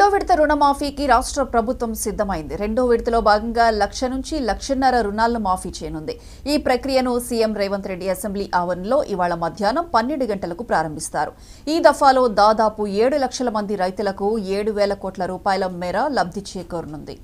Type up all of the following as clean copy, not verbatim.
రెండో విడత రుణమాఫీకి రాష్ట్ర ప్రభుత్వం సిద్ధమైంది. రెండో విడతలో భాగంగా 1,00,000 నుంచి 1,50,000 రుణాలను మాఫీ చేయనుంది. ఈ ప్రక్రియను సీఎం రేవంత్ రెడ్డి అసెంబ్లీ ఆవరణలో ఇవాళ మధ్యాహ్నం 12 గంటలకు ప్రారంభిస్తారు. ఈ దఫాలో దాదాపు 7 లక్షల మంది రైతులకు 7,000 కోట్ల రూపాయల మేర లబ్ధి చేకూరనుంది.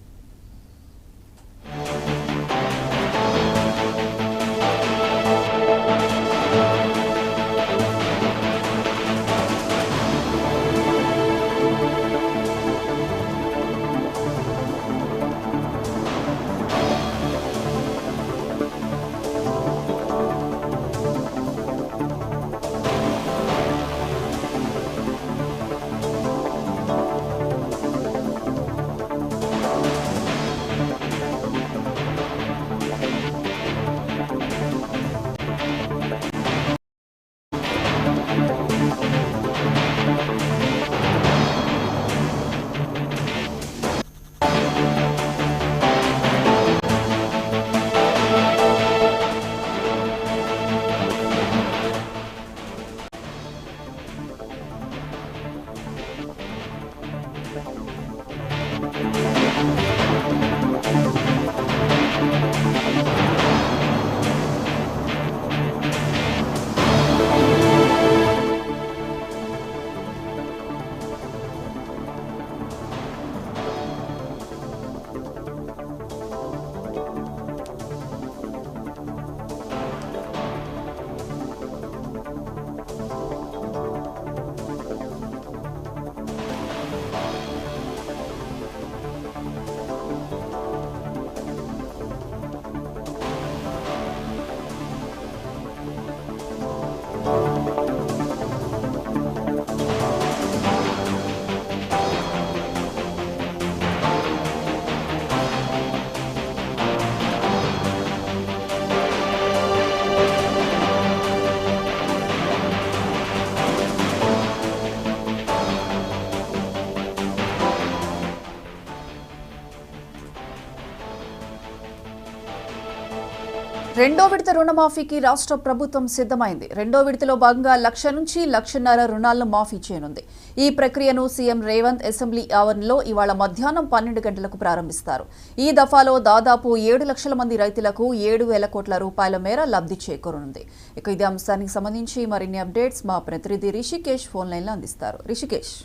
రెండో విడత రుణమాఫీకి రాష్ట్ర ప్రభుత్వం సిద్ధమైంది. రెండో విడతలో భాగంగా 1,00,000 నుంచి 1,50,000 రుణాలను మాఫీ చేయనుంది. ఈ ప్రక్రియను సీఎం రేవంత్ అసెంబ్లీ ఆవరణలో ఇవాళ మధ్యాహ్నం 12 గంటలకు ప్రారంభిస్తారు. ఈ దఫాలో దాదాపు 7 లక్షల మంది రైతులకు 7,000 కోట్ల రూపాయల మేర లబ్ధి చేకూరనుంది. ఇక ఇదే అంశానికి సంబంధించి మరిన్ని అప్డేట్స్ మా ప్రతినిధి రిషికేష్ ఫోన్ లైన్లో అందిస్తారు. రిషికేష్,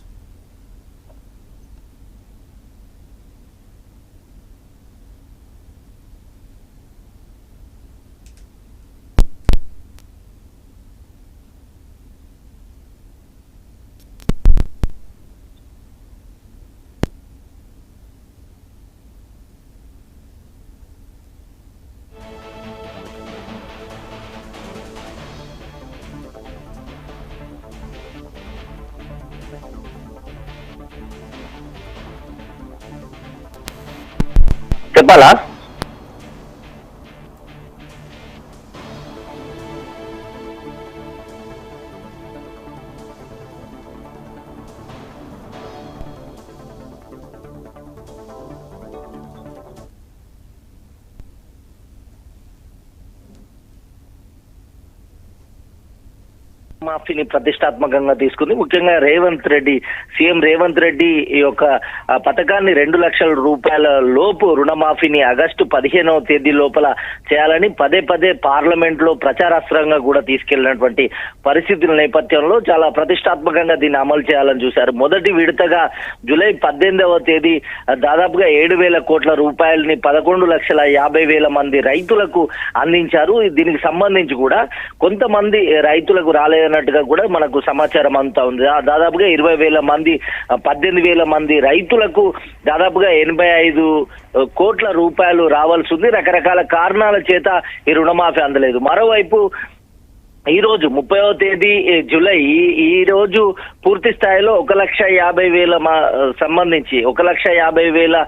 చెప్పాలా? మాఫీని ప్రతిష్టాత్మకంగా తీసుకుంది. ముఖ్యంగా సీఎం రేవంత్ రెడ్డి ఈ యొక్క పథకాన్ని 2 లక్షల రూపాయల లోపు రుణమాఫీని ఆగస్టు 15వ తేదీ లోపల చేయాలని పదే పార్లమెంట్ లో ప్రచారాస్త్రంగా కూడా తీసుకెళ్లినటువంటి పరిస్థితుల నేపథ్యంలో చాలా ప్రతిష్టాత్మకంగా దీన్ని అమలు చేయాలని చూశారు. మొదటి విడతగా జూలై 18వ తేదీ దాదాపుగా 7,000 కోట్ల రూపాయలని 11,50,000 మంది రైతులకు అందించారు. దీనికి సంబంధించి కూడా కొంతమంది రైతులకు రాలేదన్నట్టుగా కూడా మనకు సమాచారం అంతా ఉంది. దాదాపుగా 20,000 మంది 18,000 మంది రైతులకు దాదాపుగా 85 కోట్ల రూపాయలు రావాల్సి ఉంది. రకరకాల కారణాల చేత ఈ రుణమాఫీ అందలేదు. మరోవైపు ఈ రోజు 30వ తేదీ జూలై ఈ రోజు పూర్తి స్థాయిలో 1,50,000 సంబంధించి 1,50,000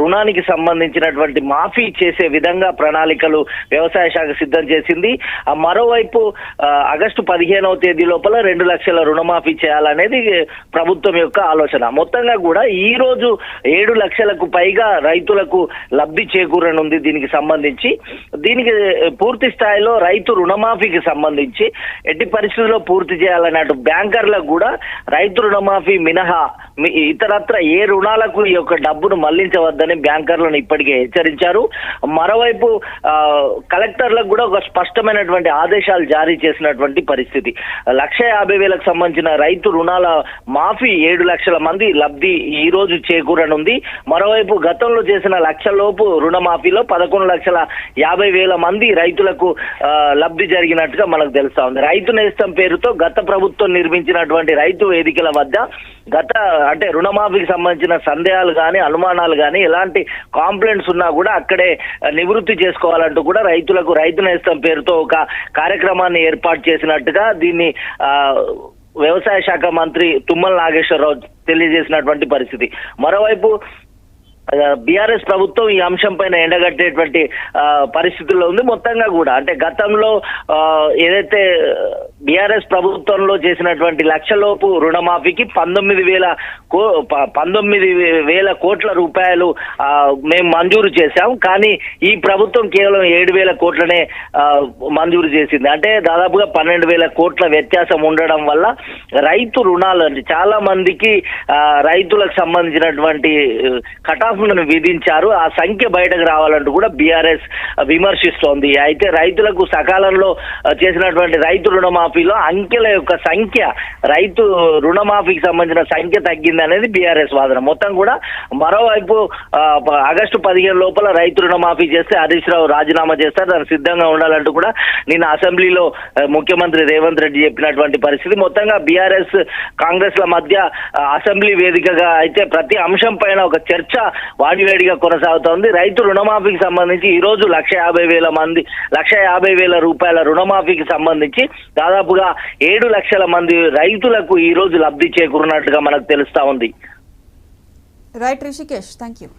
రుణానికి సంబంధించినటువంటి మాఫీ చేసే విధంగా ప్రణాళికలు వ్యవసాయ శాఖ సిద్ధం చేసింది. మరోవైపు ఆగస్టు 15వ తేదీ లోపల 2 లక్షల రుణమాఫీ చేయాలనేది ప్రభుత్వం యొక్క ఆలోచన. మొత్తంగా కూడా ఈ రోజు 7 లక్షలకు పైగా రైతులకు లబ్ధి చేకూరనుంది. దీనికి సంబంధించి పూర్తి స్థాయిలో రైతు రుణమాఫీకి సంబంధించి సంబంధించి ఎట్టి పరిస్థితుల్లో పూర్తి చేయాలన్నట్టు బ్యాంకర్లకు కూడా రైతు రుణమాఫీ మినహా ఇతరత్ర ఏ రుణాలకు ఈ యొక్క డబ్బును మళ్లించవద్దని బ్యాంకర్లను ఇప్పటికే హెచ్చరించారు. మరోవైపు కలెక్టర్లకు కూడా ఒక స్పష్టమైనటువంటి ఆదేశాలు జారీ చేసినటువంటి పరిస్థితి. 1,50,000కు సంబంధించిన రైతు రుణాల మాఫీ 7 లక్షల మంది లబ్ధి ఈ రోజు చేకూరనుంది. మరోవైపు గతంలో చేసిన 1 లక్ష లోపు రుణమాఫీలో 11,50,000 మంది రైతులకు లబ్ధి జరిగినట్టుగా మనకు తెలుస్తా ఉంది. రైతు నేస్తం పేరుతో గత ప్రభుత్వం నిర్మించినటువంటి రైతు వేదికల వద్ద అంటే రుణమాఫీకి సంబంధించిన సందేహాలు కానీ అనుమానాలు కానీ ఎలాంటి కాంప్లైంట్స్ ఉన్నా కూడా అక్కడే నివృత్తి చేసుకోవాలంటూ కూడా రైతులకు రైతు నేస్తం పేరుతో ఒక కార్యక్రమాన్ని ఏర్పాటు చేసినట్టుగా దీన్ని వ్యవసాయ శాఖ మంత్రి తుమ్మల నాగేశ్వరరావు తెలియజేసినటువంటి పరిస్థితి. మరోవైపు బీఆర్ఎస్ ప్రభుత్వం ఈ అంశం పైన ఎండగట్టేటువంటి పరిస్థితుల్లో ఉంది. మొత్తంగా కూడా అంటే గతంలో ఏదైతే బీఆర్ఎస్ ప్రభుత్వంలో చేసినటువంటి 1 లక్షలోపు రుణమాఫీకి 19,000 కోట్ల రూపాయలు మేము మంజూరు చేశాం. కానీ ఈ ప్రభుత్వం కేవలం 7,000 కోట్లనే మంజూరు చేసింది. అంటే దాదాపుగా 12,000 కోట్ల వ్యత్యాసం ఉండడం వల్ల రైతు రుణాలు అంటే చాలా మందికి రైతులకు సంబంధించినటువంటి కటాఫ్ విధించారు. ఆ సంఖ్య బయటకు రావాలంటూ కూడా బీఆర్ఎస్ విమర్శిస్తోంది. అయితే రైతులకు సకాలంలో చేసినటువంటి రైతు రుణమాఫీలో అంకెల యొక్క సంఖ్య రైతు రుణమాఫీకి సంబంధించిన సంఖ్య తగ్గింది అనేది బీఆర్ఎస్ వాదన. మొత్తం కూడా మరోవైపు ఆగస్టు 15 లోపల రైతు రుణమాఫీ చేస్తే హరీష్ రావు రాజీనామా చేస్తారు, దానికి సిద్ధంగా ఉండాలంటూ కూడా నిన్న అసెంబ్లీలో ముఖ్యమంత్రి రేవంత్ రెడ్డి చెప్పినటువంటి పరిస్థితి. మొత్తంగా బీఆర్ఎస్ కాంగ్రెస్ ల మధ్య అసెంబ్లీ వేదికగా అయితే ప్రతి అంశం పైన ఒక చర్చ వాడివేడిగా కొనసాగుతోంది. రైతు రుణమాఫీకి సంబంధించి ఈ రోజు 1,50,000 రూపాయల రుణమాఫీకి సంబంధించి దాదాపుగా 7 లక్షల మంది రైతులకు ఈ రోజు లబ్ధి చేకూరినట్టుగా మనకు తెలుస్తా ఉంది. Right Rishikesh, thank you.